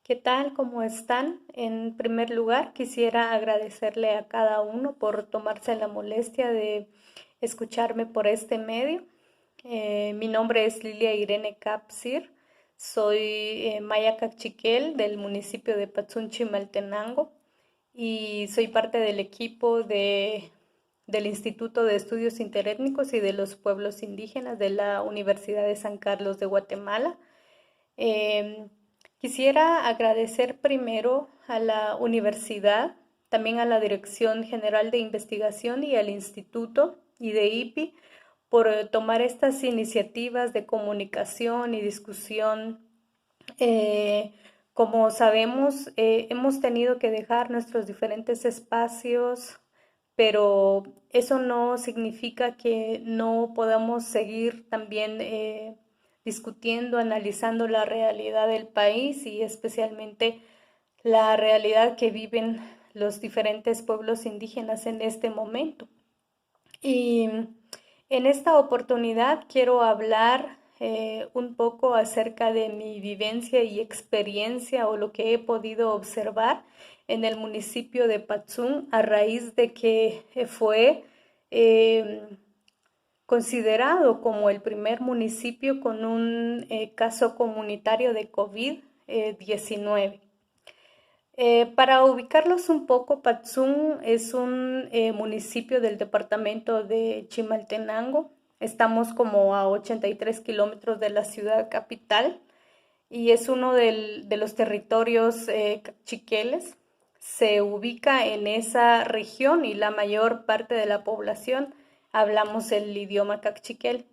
¿Qué tal? ¿Cómo están? En primer lugar, quisiera agradecerle a cada uno por tomarse la molestia de escucharme por este medio. Mi nombre es Lilia Irene Capsir, soy maya cachiquel del municipio de Patsunchimaltenango y soy parte del equipo del Instituto de Estudios Interétnicos y de los Pueblos Indígenas de la Universidad de San Carlos de Guatemala. Eh, Quisiera agradecer primero a la universidad, también a la Dirección General de Investigación y al Instituto y de IPI por tomar estas iniciativas de comunicación y discusión. Eh, Como sabemos, hemos tenido que dejar nuestros diferentes espacios, pero eso no significa que no podamos seguir también discutiendo, analizando la realidad del país y especialmente la realidad que viven los diferentes pueblos indígenas en este momento. Y en esta oportunidad quiero hablar un poco acerca de mi vivencia y experiencia o lo que he podido observar en el municipio de Patzún a raíz de que fue eh, considerado como el primer municipio con un caso comunitario de COVID-19. Para ubicarlos un poco, Patzún es un municipio del departamento de Chimaltenango. Estamos como a 83 kilómetros de la ciudad capital y es uno de los territorios chiqueles. Se ubica en esa región y la mayor parte de la población hablamos el idioma cachiquel.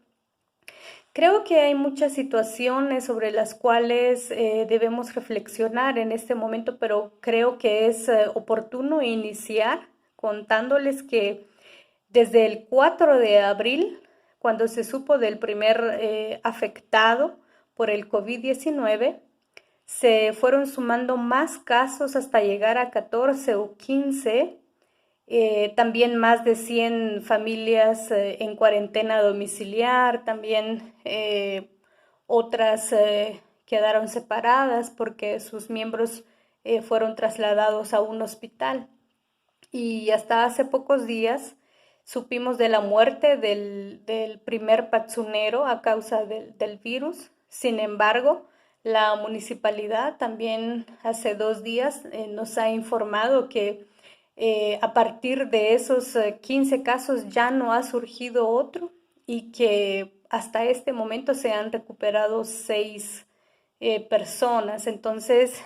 Creo que hay muchas situaciones sobre las cuales debemos reflexionar en este momento, pero creo que es oportuno iniciar contándoles que desde el 4 de abril, cuando se supo del primer afectado por el COVID-19, se fueron sumando más casos hasta llegar a 14 o 15. También más de 100 familias en cuarentena domiciliar, también otras quedaron separadas porque sus miembros fueron trasladados a un hospital. Y hasta hace pocos días supimos de la muerte del primer patsunero a causa del virus. Sin embargo, la municipalidad también hace 2 días nos ha informado que a partir de esos 15 casos ya no ha surgido otro y que hasta este momento se han recuperado 6 personas. Entonces,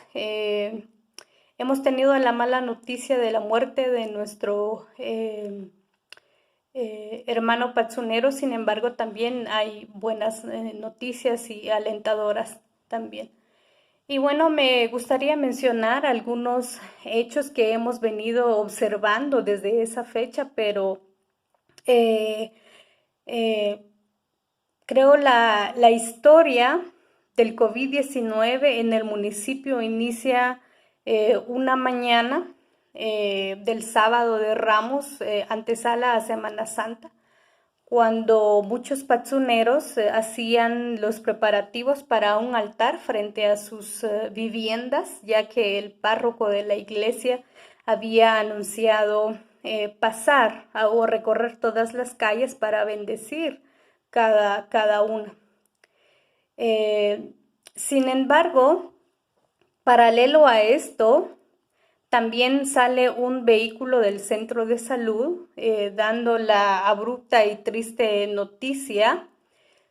hemos tenido la mala noticia de la muerte de nuestro hermano patsunero. Sin embargo, también hay buenas noticias y alentadoras también. Y bueno, me gustaría mencionar algunos hechos que hemos venido observando desde esa fecha, pero eh, eh, creo la historia del COVID-19 en el municipio inicia una mañana del sábado de Ramos, antesala a Semana Santa, cuando muchos patzuneros hacían los preparativos para un altar frente a sus viviendas, ya que el párroco de la iglesia había anunciado pasar o recorrer todas las calles para bendecir cada una. Eh, Sin embargo, paralelo a esto, también sale un vehículo del centro de salud dando la abrupta y triste noticia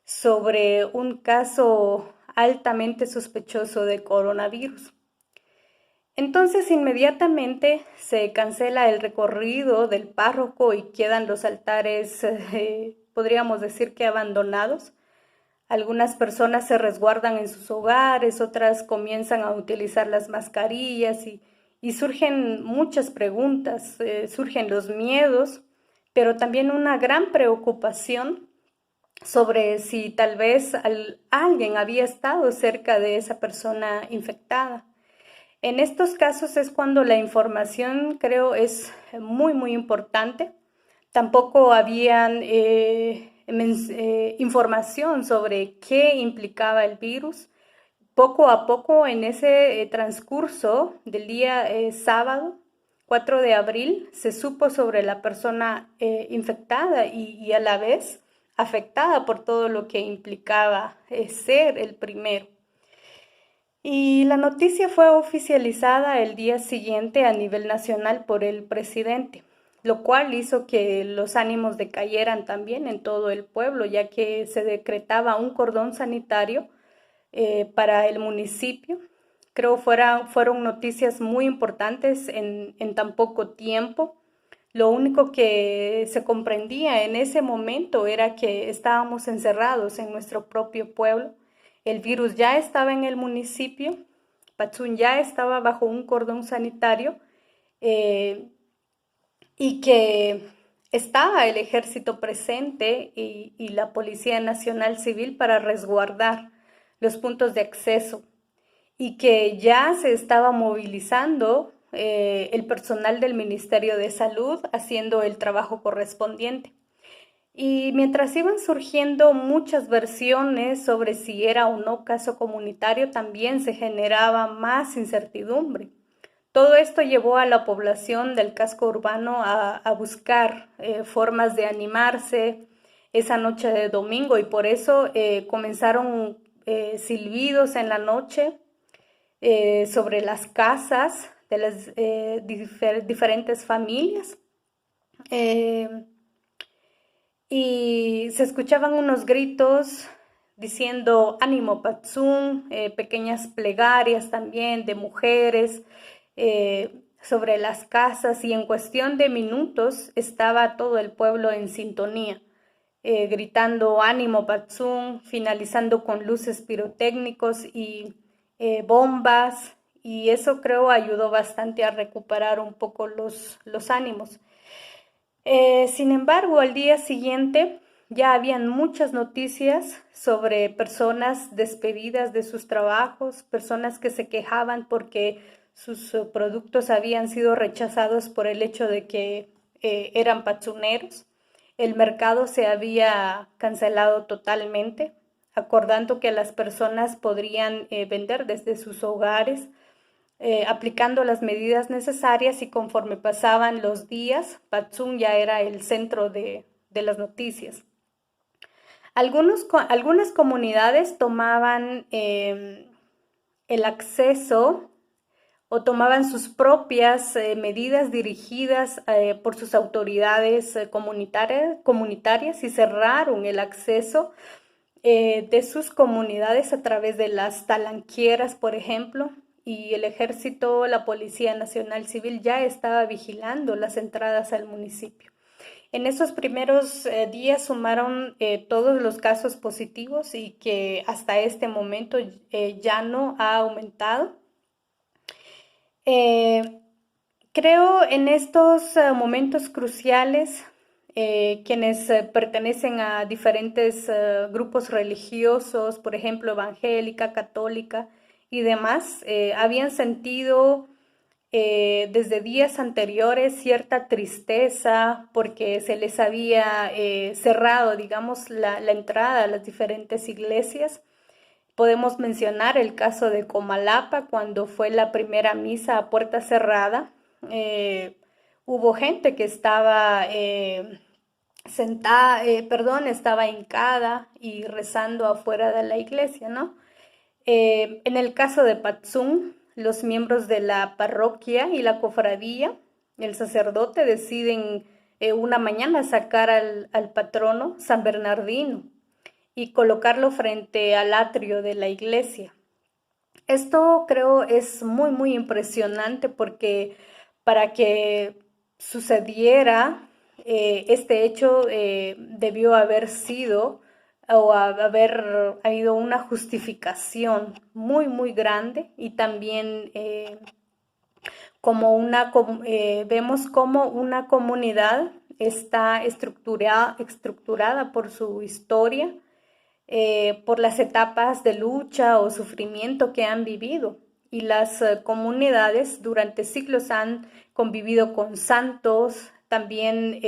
sobre un caso altamente sospechoso de coronavirus. Entonces inmediatamente se cancela el recorrido del párroco y quedan los altares, podríamos decir que abandonados. Algunas personas se resguardan en sus hogares, otras comienzan a utilizar las mascarillas y surgen muchas preguntas, surgen los miedos, pero también una gran preocupación sobre si tal vez alguien había estado cerca de esa persona infectada. En estos casos es cuando la información, creo, es muy, muy importante. Tampoco habían información sobre qué implicaba el virus. poco a poco en ese transcurso del día sábado 4 de abril se supo sobre la persona infectada y a la vez afectada por todo lo que implicaba ser el primero. Y la noticia fue oficializada el día siguiente a nivel nacional por el presidente, lo cual hizo que los ánimos decayeran también en todo el pueblo, ya que se decretaba un cordón sanitario para el municipio. Creo fueron noticias muy importantes en tan poco tiempo. Lo único que se comprendía en ese momento era que estábamos encerrados en nuestro propio pueblo. El virus ya estaba en el municipio, Patzún ya estaba bajo un cordón sanitario y que estaba el ejército presente y la Policía Nacional Civil para resguardar los puntos de acceso y que ya se estaba movilizando el personal del Ministerio de Salud haciendo el trabajo correspondiente. Y mientras iban surgiendo muchas versiones sobre si era o no caso comunitario, también se generaba más incertidumbre. Todo esto llevó a la población del casco urbano a buscar formas de animarse esa noche de domingo y por eso comenzaron silbidos en la noche sobre las casas de las diferentes familias. Y se escuchaban unos gritos diciendo ánimo Patzún, pequeñas plegarias también de mujeres sobre las casas y en cuestión de minutos estaba todo el pueblo en sintonía, gritando ánimo Patzún, finalizando con luces pirotécnicos y bombas y eso creo ayudó bastante a recuperar un poco los ánimos. Sin embargo, al día siguiente ya habían muchas noticias sobre personas despedidas de sus trabajos, personas que se quejaban porque sus productos habían sido rechazados por el hecho de que eran patzuneros. El mercado se había cancelado totalmente, acordando que las personas podrían vender desde sus hogares, aplicando las medidas necesarias y conforme pasaban los días, Patzún ya era el centro de las noticias. Algunas comunidades tomaban el acceso o tomaban sus propias medidas dirigidas por sus autoridades comunitarias y cerraron el acceso de sus comunidades a través de las talanqueras, por ejemplo, y el ejército, la Policía Nacional Civil ya estaba vigilando las entradas al municipio. En esos primeros días sumaron todos los casos positivos y que hasta este momento ya no ha aumentado. Creo en estos momentos cruciales quienes pertenecen a diferentes grupos religiosos, por ejemplo, evangélica, católica y demás, habían sentido desde días anteriores cierta tristeza porque se les había cerrado, digamos, la entrada a las diferentes iglesias. Podemos mencionar el caso de Comalapa, cuando fue la primera misa a puerta cerrada. Hubo gente que estaba estaba hincada y rezando afuera de la iglesia, ¿no? En el caso de Patzún, los miembros de la parroquia y la cofradía, el sacerdote deciden una mañana sacar al patrono San Bernardino y colocarlo frente al atrio de la iglesia. Esto creo es muy, muy impresionante porque para que sucediera este hecho debió haber sido o haber habido una justificación muy, muy grande y también vemos como una comunidad está estructurada por su historia, por las etapas de lucha o sufrimiento que han vivido. Y las comunidades durante siglos han convivido con santos, también,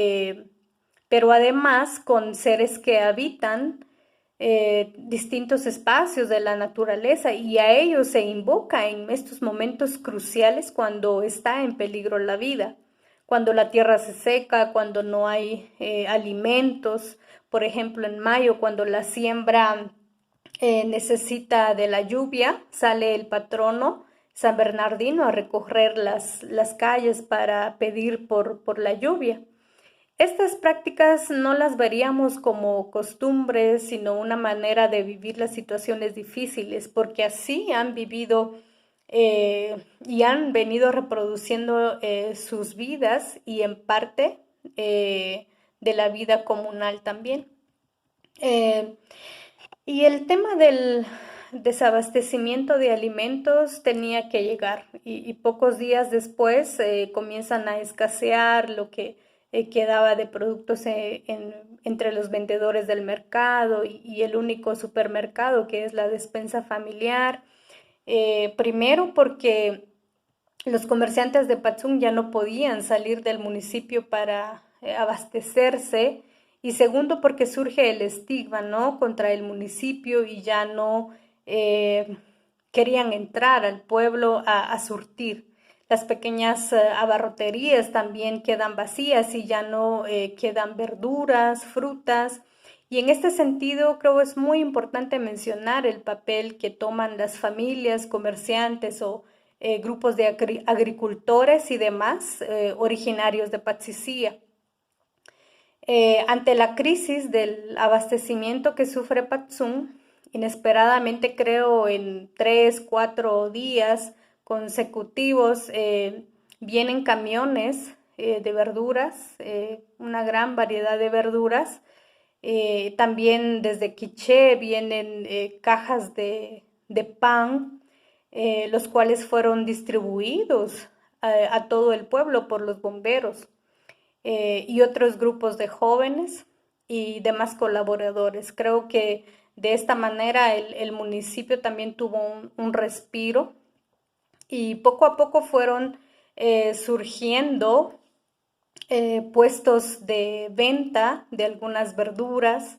pero además con seres que habitan distintos espacios de la naturaleza, y a ellos se invoca en estos momentos cruciales cuando está en peligro la vida, cuando la tierra se seca, cuando no hay alimentos. Por ejemplo, en mayo, cuando la siembra necesita de la lluvia, sale el patrono San Bernardino a recorrer las calles para pedir por la lluvia. Estas prácticas no las veríamos como costumbres, sino una manera de vivir las situaciones difíciles, porque así han vivido y han venido reproduciendo sus vidas, y en parte de la vida comunal también. Y el tema del desabastecimiento de alimentos tenía que llegar, y pocos días después comienzan a escasear lo que quedaba de productos entre los vendedores del mercado y el único supermercado, que es la despensa familiar. Primero porque los comerciantes de Patzum ya no podían salir del municipio para abastecerse, y segundo porque surge el estigma, ¿no?, contra el municipio, y ya no querían entrar al pueblo a surtir. Las pequeñas abarroterías también quedan vacías y ya no quedan verduras, frutas. Y en este sentido creo es muy importante mencionar el papel que toman las familias, comerciantes o grupos de agricultores y demás originarios de Patsicía. Ante la crisis del abastecimiento que sufre Patzum, inesperadamente, creo en 3, 4 días consecutivos, vienen camiones de verduras, una gran variedad de verduras. También desde Quiché vienen cajas de pan, los cuales fueron distribuidos a todo el pueblo por los bomberos y otros grupos de jóvenes y demás colaboradores. Creo que de esta manera el municipio también tuvo un respiro, y poco a poco fueron surgiendo puestos de venta de algunas verduras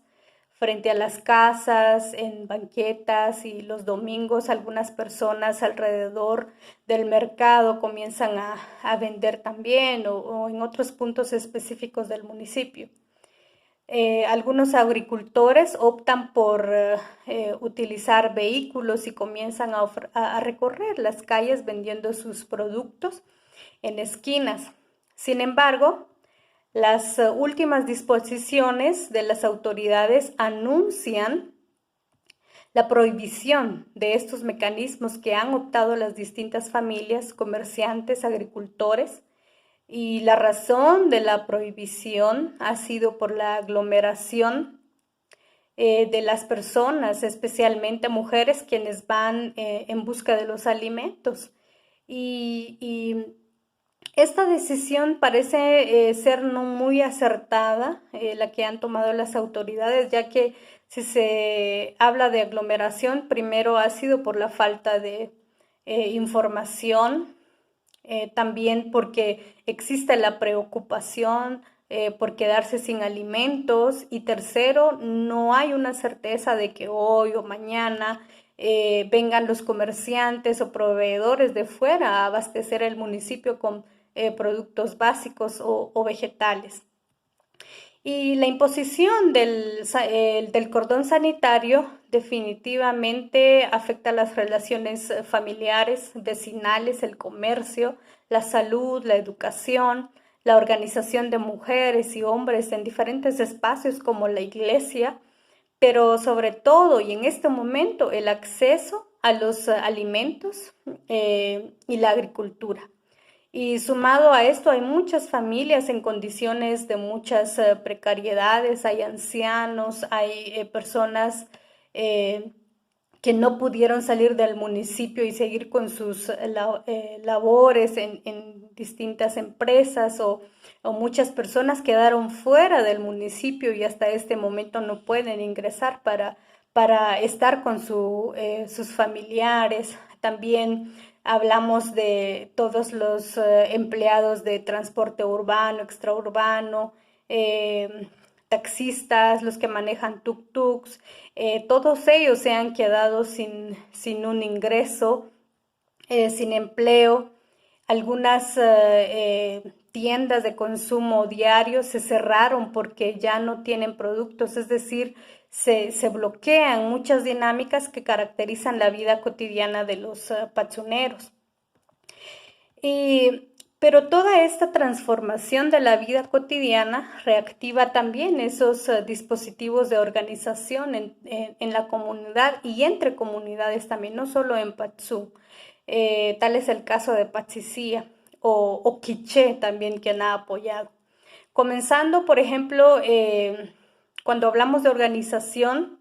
frente a las casas, en banquetas, y los domingos algunas personas alrededor del mercado comienzan a vender también, o en otros puntos específicos del municipio. Algunos agricultores optan por utilizar vehículos y comienzan a recorrer las calles vendiendo sus productos en esquinas. Sin embargo, las últimas disposiciones de las autoridades anuncian la prohibición de estos mecanismos que han optado las distintas familias, comerciantes, agricultores, y la razón de la prohibición ha sido por la aglomeración de las personas, especialmente mujeres, quienes van en busca de los alimentos. Y esta decisión parece ser no muy acertada, la que han tomado las autoridades, ya que si se habla de aglomeración, primero ha sido por la falta de información, también porque existe la preocupación por quedarse sin alimentos, y tercero, no hay una certeza de que hoy o mañana vengan los comerciantes o proveedores de fuera a abastecer el municipio con productos básicos o vegetales. Y la imposición del cordón sanitario definitivamente afecta las relaciones familiares, vecinales, el comercio, la salud, la educación, la organización de mujeres y hombres en diferentes espacios como la iglesia, pero sobre todo y en este momento el acceso a los alimentos y la agricultura. Y sumado a esto, hay muchas familias en condiciones de muchas precariedades, hay ancianos, hay personas que no pudieron salir del municipio y seguir con sus labores en distintas empresas, o muchas personas quedaron fuera del municipio y hasta este momento no pueden ingresar para estar con sus familiares. También hablamos de todos los empleados de transporte urbano, extraurbano, taxistas, los que manejan tuk-tuks, todos ellos se han quedado sin un ingreso, sin empleo. Algunas tiendas de consumo diario se cerraron porque ya no tienen productos, es decir, se bloquean muchas dinámicas que caracterizan la vida cotidiana de los patsuneros. Pero toda esta transformación de la vida cotidiana reactiva también esos dispositivos de organización en la comunidad y entre comunidades también, no solo en Patsum. Tal es el caso de Patsicía o Quiché también, quien ha apoyado. Comenzando, por ejemplo, cuando hablamos de organización,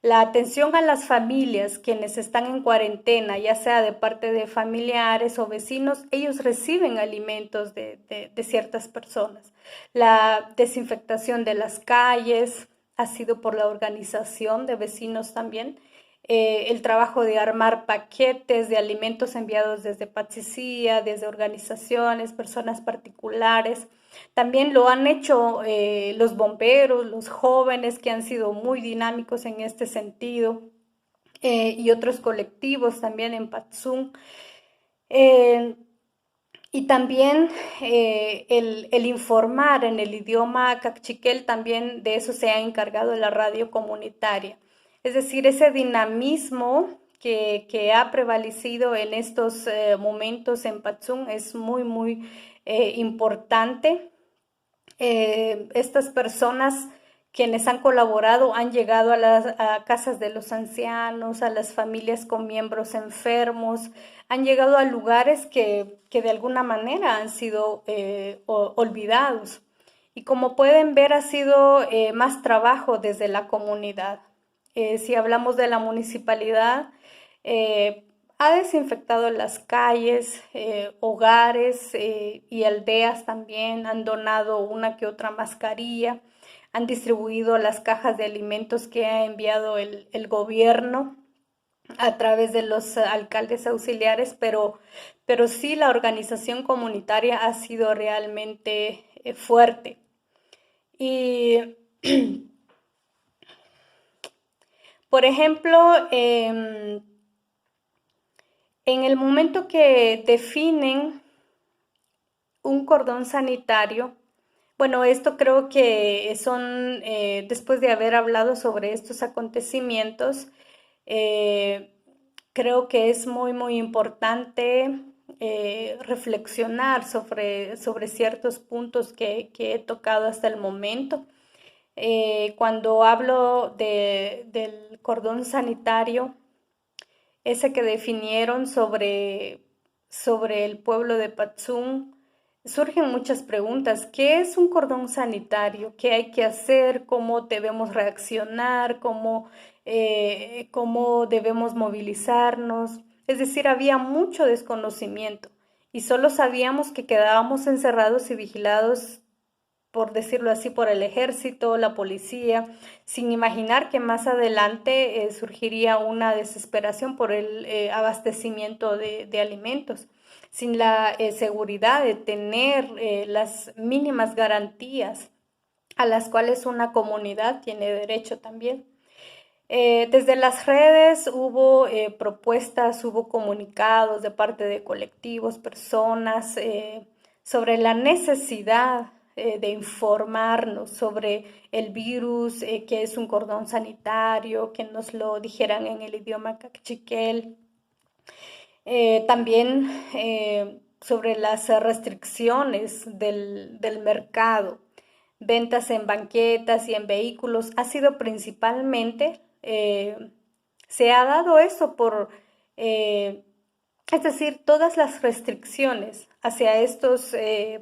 la atención a las familias quienes están en cuarentena, ya sea de parte de familiares o vecinos, ellos reciben alimentos de ciertas personas. La desinfectación de las calles ha sido por la organización de vecinos también. El trabajo de armar paquetes de alimentos enviados desde Patsicía, desde organizaciones, personas particulares. También lo han hecho los bomberos, los jóvenes que han sido muy dinámicos en este sentido, y otros colectivos también en Patsum. Y también el informar en el idioma cachiquel, también de eso se ha encargado la radio comunitaria. Es decir, ese dinamismo que ha prevalecido en estos momentos en Patsum es muy, muy importante. Estas personas quienes han colaborado han llegado a casas de los ancianos, a las familias con miembros enfermos, han llegado a lugares que de alguna manera han sido olvidados. Y como pueden ver, ha sido más trabajo desde la comunidad. Si hablamos de la municipalidad, ha desinfectado las calles, hogares y aldeas también, han donado una que otra mascarilla, han distribuido las cajas de alimentos que ha enviado el gobierno a través de los alcaldes auxiliares, pero sí la organización comunitaria ha sido realmente fuerte. Y, por ejemplo, en el momento que definen un cordón sanitario, bueno, esto creo que son, después de haber hablado sobre estos acontecimientos, creo que es muy, muy importante reflexionar sobre ciertos puntos que he tocado hasta el momento. Cuando hablo del cordón sanitario, ese que definieron sobre el pueblo de Patsum, surgen muchas preguntas. ¿Qué es un cordón sanitario? ¿Qué hay que hacer? ¿Cómo debemos reaccionar? ¿Cómo debemos movilizarnos? Es decir, había mucho desconocimiento y solo sabíamos que quedábamos encerrados y vigilados, por decirlo así, por el ejército, la policía, sin imaginar que más adelante surgiría una desesperación por el abastecimiento de alimentos, sin la seguridad de tener las mínimas garantías a las cuales una comunidad tiene derecho también. Desde las redes hubo propuestas, hubo comunicados de parte de colectivos, personas, sobre la necesidad de informarnos sobre el virus, que es un cordón sanitario, que nos lo dijeran en el idioma cachiquel. También sobre las restricciones del mercado, ventas en banquetas y en vehículos, ha sido principalmente, se ha dado eso es decir, todas las restricciones hacia estos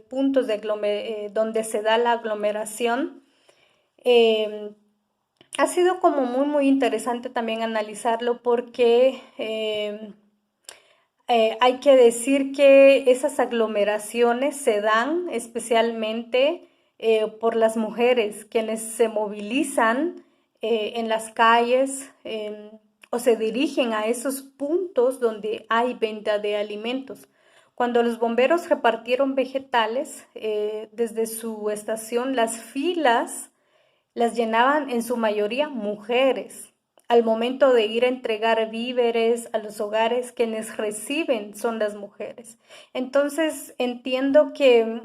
puntos donde se da la aglomeración. Ha sido como muy, muy interesante también analizarlo porque hay que decir que esas aglomeraciones se dan especialmente por las mujeres, quienes se movilizan en las calles o se dirigen a esos puntos donde hay venta de alimentos. Cuando los bomberos repartieron vegetales desde su estación, las filas las llenaban en su mayoría mujeres. Al momento de ir a entregar víveres a los hogares, quienes reciben son las mujeres. Entonces entiendo que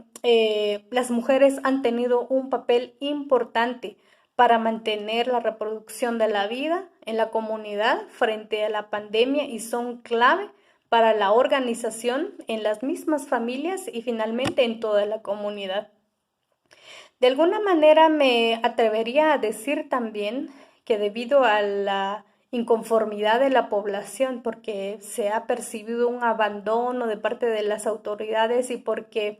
las mujeres han tenido un papel importante para mantener la reproducción de la vida en la comunidad frente a la pandemia y son clave para la organización en las mismas familias y finalmente en toda la comunidad. De alguna manera me atrevería a decir también que debido a la inconformidad de la población, porque se ha percibido un abandono de parte de las autoridades y porque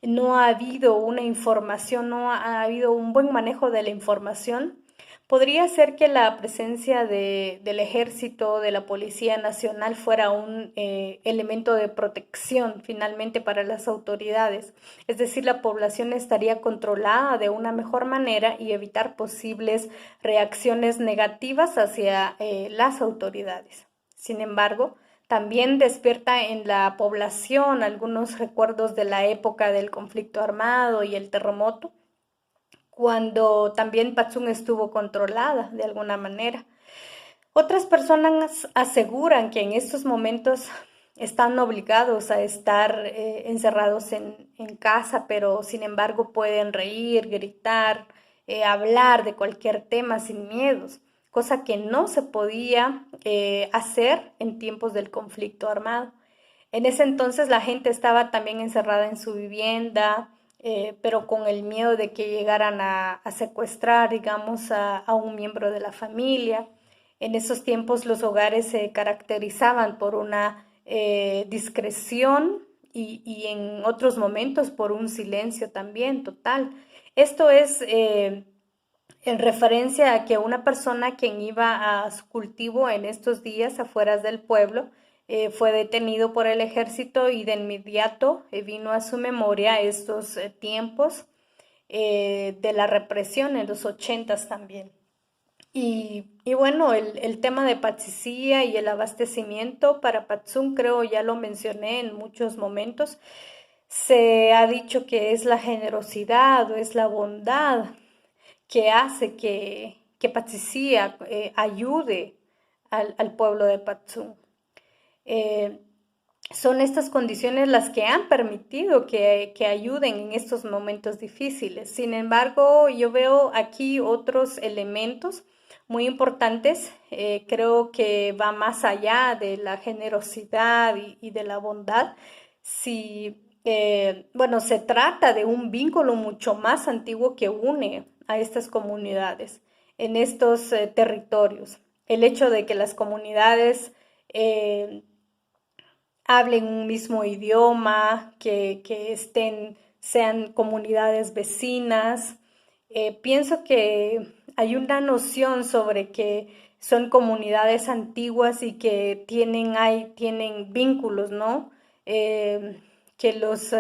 no ha habido una información, no ha habido un buen manejo de la información, podría ser que la presencia del ejército, de la Policía Nacional fuera un elemento de protección finalmente para las autoridades. Es decir, la población estaría controlada de una mejor manera y evitar posibles reacciones negativas hacia las autoridades. Sin embargo, también despierta en la población algunos recuerdos de la época del conflicto armado y el terremoto, cuando también Patsum estuvo controlada de alguna manera. Otras personas aseguran que en estos momentos están obligados a estar encerrados en casa, pero sin embargo pueden reír, gritar, hablar de cualquier tema sin miedos, cosa que no se podía hacer en tiempos del conflicto armado. En ese entonces la gente estaba también encerrada en su vivienda, pero con el miedo de que llegaran a secuestrar, digamos, a un miembro de la familia. En esos tiempos los hogares se caracterizaban por una discreción y en otros momentos por un silencio también total. Esto es en referencia a que una persona quien iba a su cultivo en estos días afuera del pueblo fue detenido por el ejército y de inmediato vino a su memoria estos tiempos de la represión en los 80 también. Y bueno, el tema de Patsicía y el abastecimiento para Patsum, creo ya lo mencioné en muchos momentos. Se ha dicho que es la generosidad o es la bondad que hace que Patsicía ayude al pueblo de Patsum. Eh, son estas condiciones las que han permitido que ayuden en estos momentos difíciles. Sin embargo, yo veo aquí otros elementos muy importantes. Creo que va más allá de la generosidad y de la bondad. Si, bueno, se trata de un vínculo mucho más antiguo que une a estas comunidades en estos territorios. El hecho de que las comunidades hablen un mismo idioma, que sean comunidades vecinas. Pienso que hay una noción sobre que son comunidades antiguas y que tienen vínculos, ¿no? Que los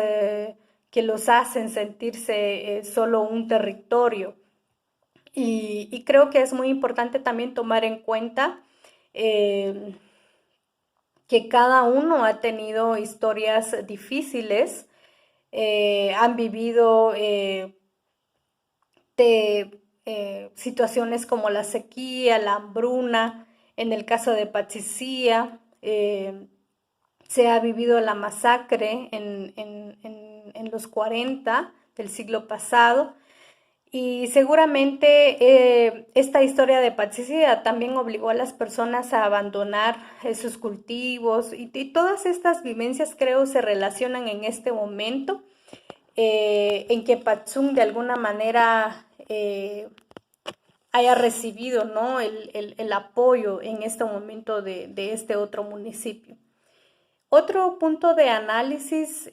hacen sentirse solo un territorio. Y creo que es muy importante también tomar en cuenta que cada uno ha tenido historias difíciles, han vivido situaciones como la sequía, la hambruna. En el caso de Patsicía, se ha vivido la masacre en los 40 del siglo pasado. Y seguramente esta historia de Patsicía también obligó a las personas a abandonar sus cultivos y todas estas vivencias creo se relacionan en este momento en que Patsum de alguna manera haya recibido, ¿no? el apoyo en este momento de este otro municipio. Otro punto de análisis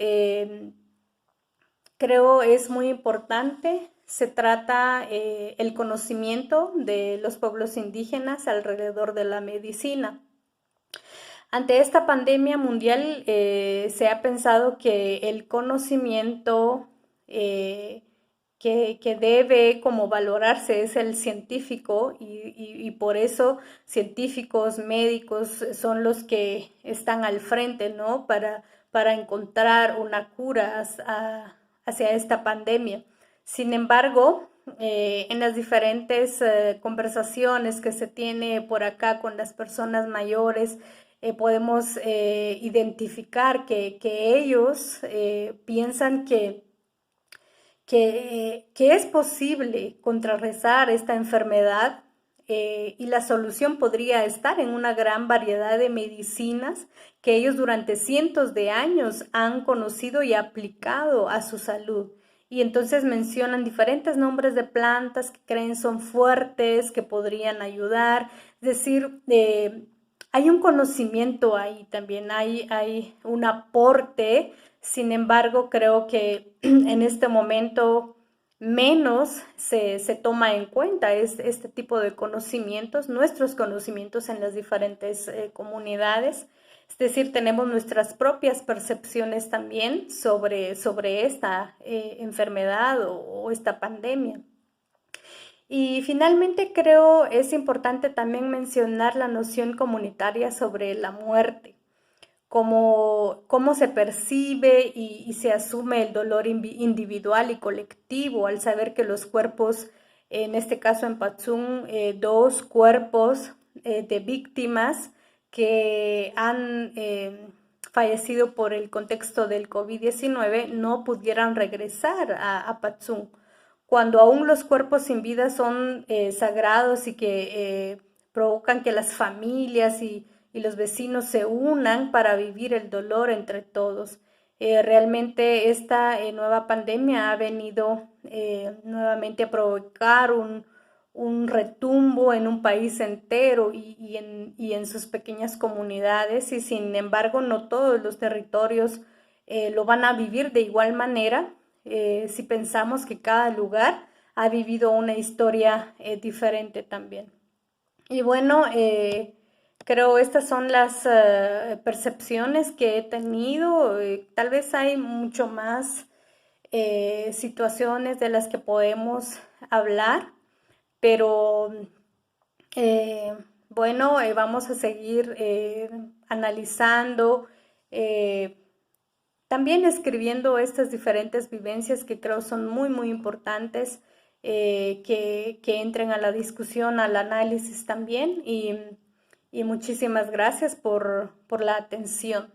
creo es muy importante. Se trata el conocimiento de los pueblos indígenas alrededor de la medicina. Ante esta pandemia mundial se ha pensado que el conocimiento que debe como valorarse es el científico y por eso científicos, médicos son los que están al frente, ¿no? Para encontrar una cura hacia esta pandemia. Sin embargo, en las diferentes conversaciones que se tiene por acá con las personas mayores, podemos identificar que ellos piensan que es posible contrarrestar esta enfermedad y la solución podría estar en una gran variedad de medicinas que ellos durante cientos de años han conocido y aplicado a su salud. Y entonces mencionan diferentes nombres de plantas que creen son fuertes, que podrían ayudar. Es decir, hay un conocimiento ahí también, hay un aporte. Sin embargo, creo que en este momento menos se toma en cuenta este tipo de conocimientos, nuestros conocimientos en las diferentes comunidades. Es decir, tenemos nuestras propias percepciones también sobre esta enfermedad o esta pandemia. Y finalmente creo es importante también mencionar la noción comunitaria sobre la muerte, cómo se percibe y se asume el dolor individual y colectivo al saber que los cuerpos, en este caso en Patzún, dos cuerpos de víctimas que han fallecido por el contexto del COVID-19 no pudieran regresar a Patzún, cuando aún los cuerpos sin vida son sagrados y que provocan que las familias y los vecinos se unan para vivir el dolor entre todos. Realmente esta nueva pandemia ha venido nuevamente a provocar un retumbo en un país entero y en sus pequeñas comunidades, y sin embargo no todos los territorios lo van a vivir de igual manera. Si pensamos que cada lugar ha vivido una historia diferente también. Y bueno, creo estas son las percepciones que he tenido. Tal vez hay mucho más situaciones de las que podemos hablar, pero bueno, vamos a seguir analizando, también escribiendo estas diferentes vivencias que creo son muy importantes, que entren a la discusión, al análisis también, y muchísimas gracias por la atención.